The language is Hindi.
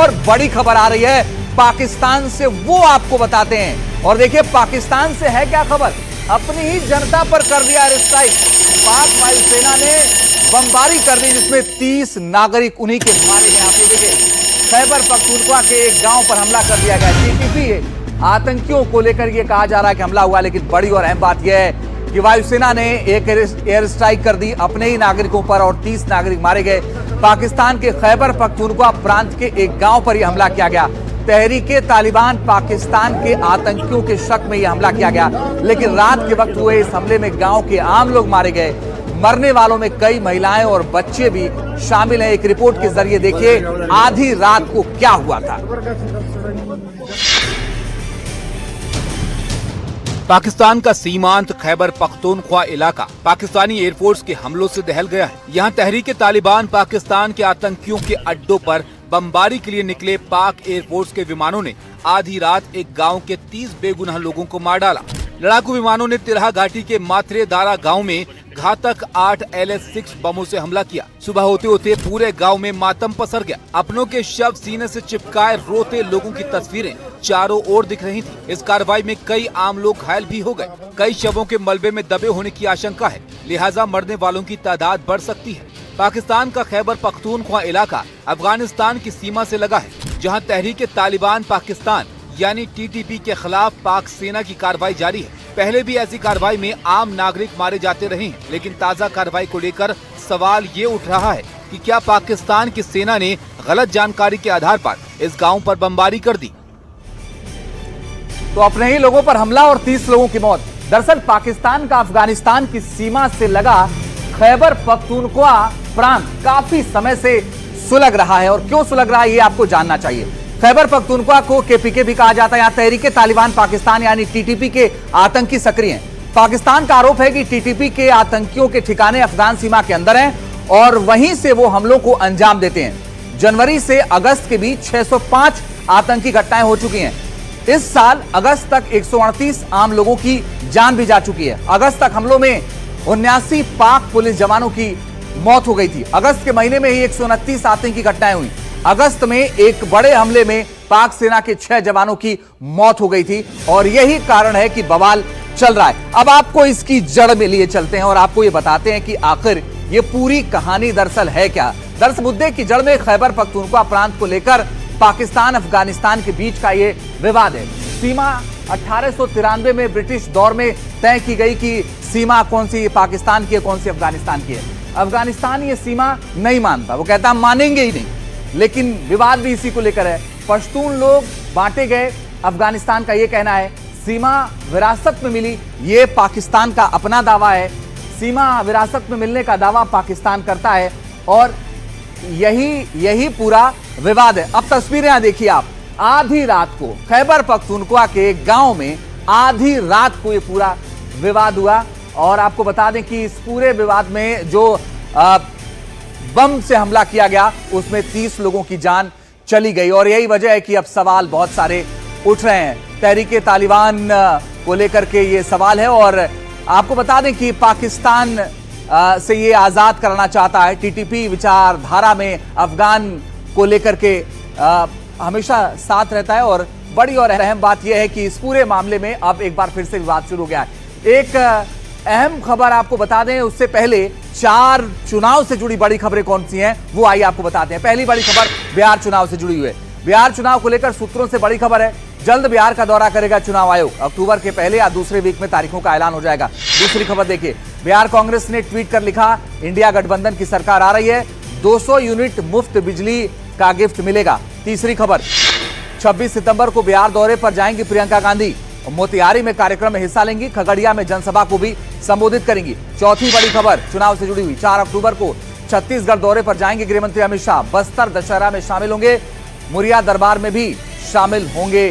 और बड़ी खबर आ रही है पाकिस्तान से, वो आपको बताते हैं। और देखिए पाकिस्तान से है क्या खबर, अपनी ही जनता पर कर दिया एयर स्ट्राइक। पाक वायुसेना ने बमबारी कर दी जिसमें 30 नागरिक उन्हीं के मारे गए। आप ये देखिए खैबर पख्तूनख्वा के एक गांव पर हमला कर दिया गया। टीटीपी आतंकियों को लेकर यह कहा जा रहा है कि हमला हुआ, लेकिन बड़ी और अहम बात यह है कि वायुसेना ने एक एयर स्ट्राइक कर दी अपने ही नागरिकों पर और 30 नागरिक मारे गए। पाकिस्तान के खैबर पख्तूनख्वा प्रांत के एक गांव पर यह हमला किया गया। तहरीके तालिबान पाकिस्तान के आतंकियों के शक में यह हमला किया गया, लेकिन रात के वक्त हुए इस हमले में गांव के आम लोग मारे गए। मरने वालों में कई महिलाएं और बच्चे भी शामिल हैं। एक रिपोर्ट के जरिए देखिए आधी रात को क्या हुआ था। पाकिस्तान का सीमांत खैबर पख्तूनख्वा इलाका पाकिस्तानी एयरफोर्स के हमलों से दहल गया है। यहाँ तहरीके तालिबान पाकिस्तान के आतंकियों के अड्डों पर बमबारी के लिए निकले पाक एयरफोर्स के विमानों ने आधी रात एक गांव के 30 बेगुनाह लोगों को मार डाला। लड़ाकू विमानों ने तिरहा घाटी के माथरे दारा गाँव में घातक 8 LS-6 बमों से हमला किया। सुबह होते होते पूरे गांव में मातम पसर गया। अपनों के शव सीने से चिपकाए रोते लोगों की तस्वीरें चारों ओर दिख रही थी। इस कार्रवाई में कई आम लोग घायल भी हो गए। कई शवों के मलबे में दबे होने की आशंका है, लिहाजा मरने वालों की तादाद बढ़ सकती है। पाकिस्तान का खैबर पख्तूनख्वा इलाका अफगानिस्तान की सीमा से लगा है, जहां तहरीके तालिबान पाकिस्तान यानी TTP के खिलाफ पाक सेना की कार्रवाई जारी है। पहले भी ऐसी कार्रवाई में आम नागरिक मारे जाते रहे हैं, लेकिन ताज़ा कार्रवाई को लेकर सवाल ये उठ रहा है कि क्या पाकिस्तान की सेना ने गलत जानकारी के आधार पर इस गांव पर बमबारी कर दी। तो अपने ही लोगों पर हमला और 30 लोगों की मौत। दरअसल पाकिस्तान का अफगानिस्तान की सीमा से लगा खैबर पख्तूनख्वा प्रांत काफी समय से सुलग रहा है, और क्यों सुलग रहा है ये आपको जानना चाहिए। खैबर पख्तूनख्वा को KPK भी कहा जाता है। यहाँ तहरीके तालिबान पाकिस्तान यानी TTP के आतंकी सक्रिय हैं। पाकिस्तान का आरोप है कि TTP के आतंकियों के ठिकाने अफगान सीमा के अंदर हैं और वहीं से वो हमलों को अंजाम देते हैं। जनवरी से अगस्त के बीच 605 आतंकी घटनाएं हो चुकी हैं। इस साल अगस्त तक 138 आम लोगों की जान भी जा चुकी है। अगस्त तक हमलों में 79 पाक पुलिस जवानों की मौत हो गई थी। अगस्त के महीने में ही 129 आतंकी घटनाएं हुई। अगस्त में एक बड़े हमले में पाक सेना के 6 जवानों की मौत हो गई थी, और यही कारण है कि बवाल चल रहा है। अब आपको इसकी जड़ में लिए चलते हैं और आपको ये बताते हैं कि आखिर ये पूरी कहानी दरअसल है क्या। दरअसल मुद्दे की जड़ में खैबर पख्तूनख्वा प्रांत को लेकर पाकिस्तान अफगानिस्तान के बीच का ये विवाद है। सीमा 1893 में ब्रिटिश दौर में तय की गई कि सीमा कौन सी पाकिस्तान की है, कौन सी अफगानिस्तान की है। अफगानिस्तान ये सीमा नहीं मानता, वो कहता मानेंगे ही नहीं, लेकिन विवाद भी इसी को लेकर है। पश्तून लोग बांटे गए। अफगानिस्तान का ये कहना है सीमा विरासत में मिली, ये पाकिस्तान का अपना दावा है। सीमा विरासत में मिलने का दावा पाकिस्तान करता है, और यही पूरा विवाद है। अब तस्वीरें देखिए आप, आधी रात को खैबर पख्तूनख्वा के गांव में आधी रात को ये पूरा विवाद हुआ। और आपको बता दें कि इस पूरे विवाद में जो बम से हमला किया गया उसमें 30 लोगों की जान चली गई, और यही वजह है कि अब सवाल बहुत सारे उठ रहे हैं। तहरीके तालिबान को लेकर के ये सवाल है, और आपको बता दें कि पाकिस्तान से ये आजाद करना चाहता है। TTP विचारधारा में अफगान को लेकर के हमेशा साथ रहता है, और बड़ी और अहम बात यह है कि इस पूरे मामले में अब एक बार फिर से विवाद शुरू हो गया है। एक अहम खबर आपको बता दें, उससे पहले 4 चुनाव से जुड़ी बड़ी खबरें कौन सी हैं वो आइए आपको बताते हैं। पहली बड़ी खबर बिहार चुनाव से जुड़ी हुई है। बिहार चुनाव को लेकर सूत्रों से बड़ी खबर है, जल्द बिहार का दौरा करेगा चुनाव आयोग। अक्टूबर के पहले या दूसरे वीक में तारीखों का ऐलान हो जाएगा। दूसरी खबर देखिए, बिहार कांग्रेस ने ट्वीट कर लिखा, इंडिया गठबंधन की सरकार आ रही है, 200 यूनिट मुफ्त बिजली का गिफ्ट मिलेगा। तीसरी खबर, 26 सितंबर को बिहार दौरे पर जाएंगी प्रियंका गांधी, मोतिहारी में कार्यक्रम में हिस्सा लेंगी, खगड़िया में जनसभा को भी संबोधित करेंगी। चौथी बड़ी खबर चुनाव से जुड़ी हुई, 4 अक्टूबर को छत्तीसगढ़ दौरे पर जाएंगे गृह मंत्री अमित शाह, बस्तर दशहरा में शामिल होंगे, मुरिया दरबार में भी शामिल होंगे